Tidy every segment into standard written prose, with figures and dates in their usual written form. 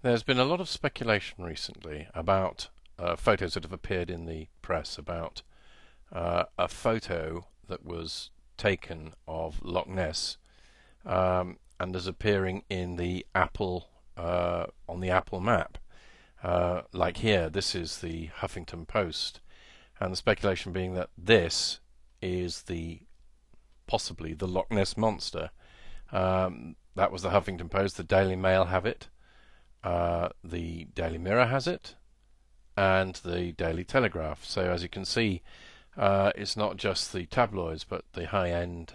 There's been a lot of speculation recently about photos that have appeared in the press about a photo that was taken of Loch Ness and is appearing in the Apple on the Apple map. Like here, this is the Huffington Post, and the speculation being that this is possibly the Loch Ness monster. That was the Huffington Post. The Daily Mail have it. The Daily Mirror has it, and the Daily Telegraph. So as you can see, it's not just the tabloids, but the high-end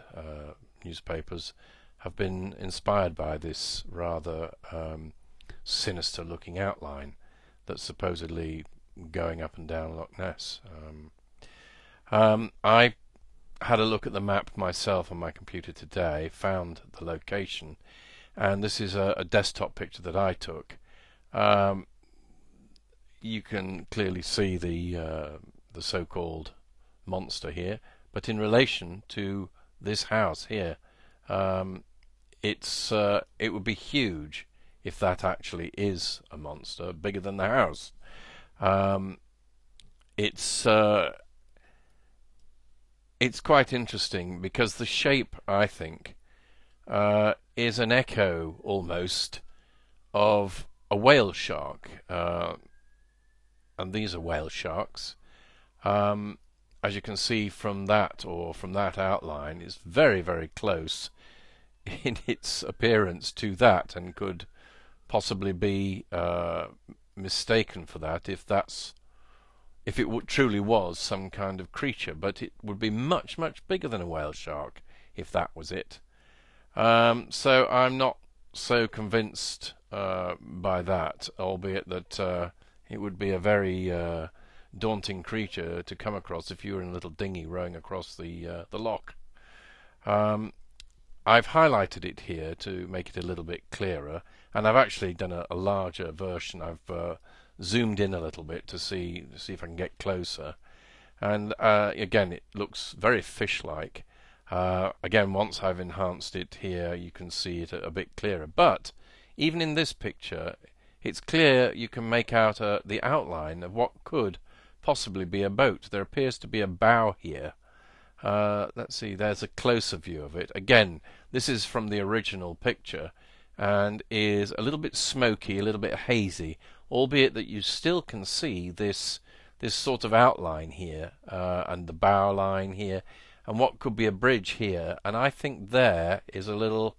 newspapers have been inspired by this rather sinister-looking outline that's supposedly going up and down Loch Ness. I had a look at the map myself on my computer today, found the location, and this is a desktop picture that I took. You can clearly see the so-called monster here, but in relation to this house here, it would be huge if that actually is a monster, bigger than the house. It's quite interesting because the shape, I think, is an echo almost of a whale shark, and these are whale sharks. As you can see from that, or from that outline, is very, very close in its appearance to that, and could possibly be mistaken for that if it truly was some kind of creature. But it would be much, much bigger than a whale shark if that was it. So I'm not so convinced by that, albeit that it would be a very daunting creature to come across if you were in a little dinghy rowing across the loch. I've highlighted it here to make it a little bit clearer, and I've actually done a larger version. I've zoomed in a little bit to see if I can get closer, and again, it looks very fish-like. Again, once I've enhanced it here, you can see it a bit clearer. But even in this picture, it's clear you can make out the outline of what could possibly be a boat. There appears to be a bow here. Let's see, there's a closer view of it. Again, this is from the original picture and is a little bit smoky, a little bit hazy, albeit that you still can see this sort of outline here, and the bow line here, and what could be a bridge here. And I think there is a little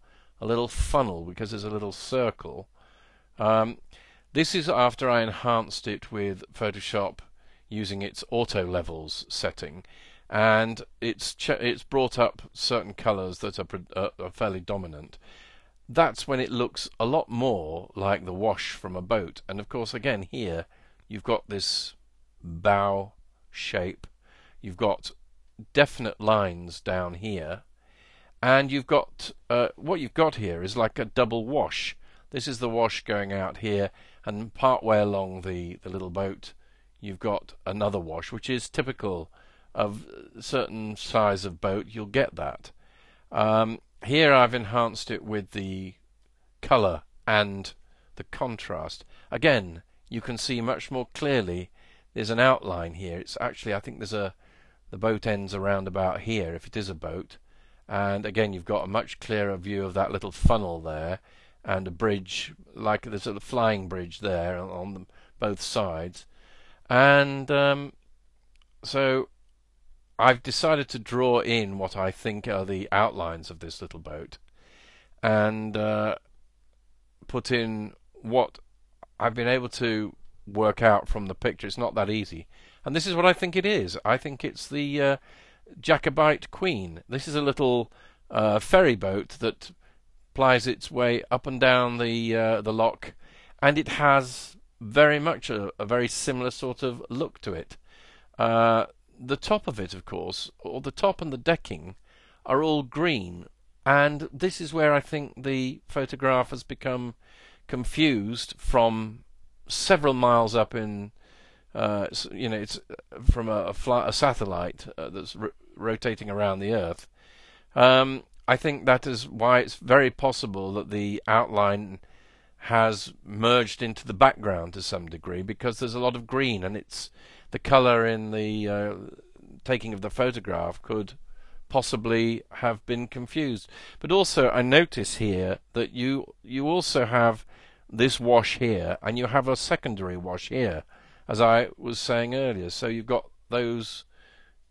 funnel, because there's a little circle. This is after I enhanced it with Photoshop using its auto levels setting, and it's brought up certain colours that are fairly dominant. That's when it looks a lot more like the wash from a boat. And of course, again, here you've got this bow shape, you've got definite lines down here, and you've got what you've got here is like a double wash. This is the wash going out here, and part way along the little boat you've got another wash, which is typical of a certain size of boat. You'll get that. Here I've enhanced it with the colour and the contrast. Again, you can see much more clearly there's an outline here. It's actually, I think the boat ends around about here, if it is a boat. And again, you've got a much clearer view of that little funnel there, and a bridge, like there's a flying bridge there on both sides. And so I've decided to draw in what I think are the outlines of this little boat, and put in what I've been able to work out from the picture. It's not that easy, and this is what I think it is. I think it's the Jacobite Queen. This is a little ferry boat that plies its way up and down the loch, and it has very much a very similar sort of look to it. The top of it, of course, or the top and the decking, are all green, and this is where I think the photograph has become confused from several miles up in, it's from a satellite that's rotating around the Earth. I think that is why it's very possible that the outline has merged into the background to some degree, because there's a lot of green, and it's the colour in the taking of the photograph could possibly have been confused. But also I notice here that you also have this wash here, and you have a secondary wash here, as I was saying earlier. So you've got those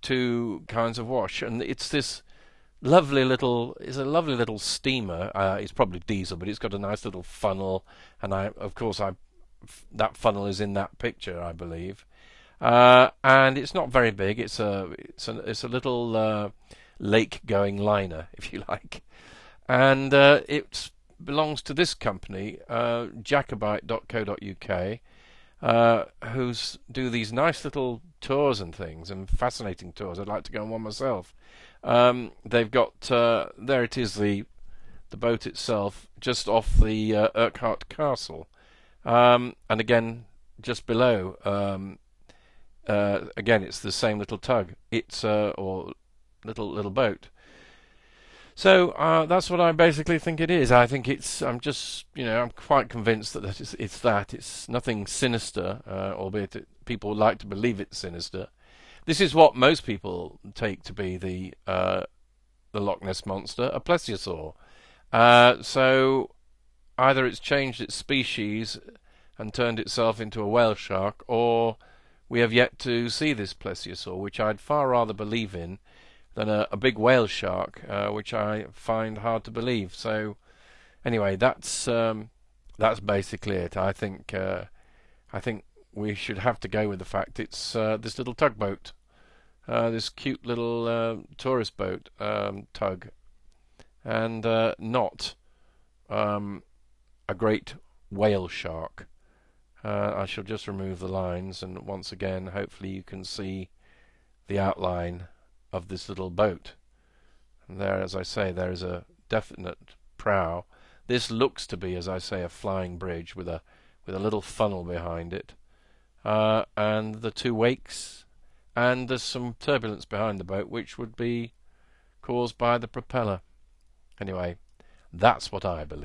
two kinds of wash, and it's this it's a lovely little steamer. It's probably diesel, but it's got a nice little funnel, and that funnel is in that picture, I believe. And it's not very big. It's a little lake-going liner, if you like, and it belongs to this company, Jacobite.co.uk, who's do these nice little tours and things, and fascinating tours. I'd like to go on one myself. They've got there it is, the boat itself, just off the Urquhart Castle, and again just below. Again, it's the same little tug. It's or little boat. So that's what I basically think it is. I think it's. I'm quite convinced that it's that. It's nothing sinister, albeit people like to believe it's sinister. This is what most people take to be the Loch Ness monster, a plesiosaur. So either it's changed its species and turned itself into a whale shark, or we have yet to see this plesiosaur, which I'd far rather believe in than a big whale shark, which I find hard to believe. So anyway, that's basically it. I think we should have to go with the fact it's this little tugboat, this cute little tourist boat tug, and not a great whale shark. I shall just remove the lines, and once again, hopefully you can see the outline of this little boat. And there, as I say, there is a definite prow. This looks to be, as I say, a flying bridge with a little funnel behind it, and the two wakes, and there's some turbulence behind the boat, which would be caused by the propeller. Anyway, that's what I believe.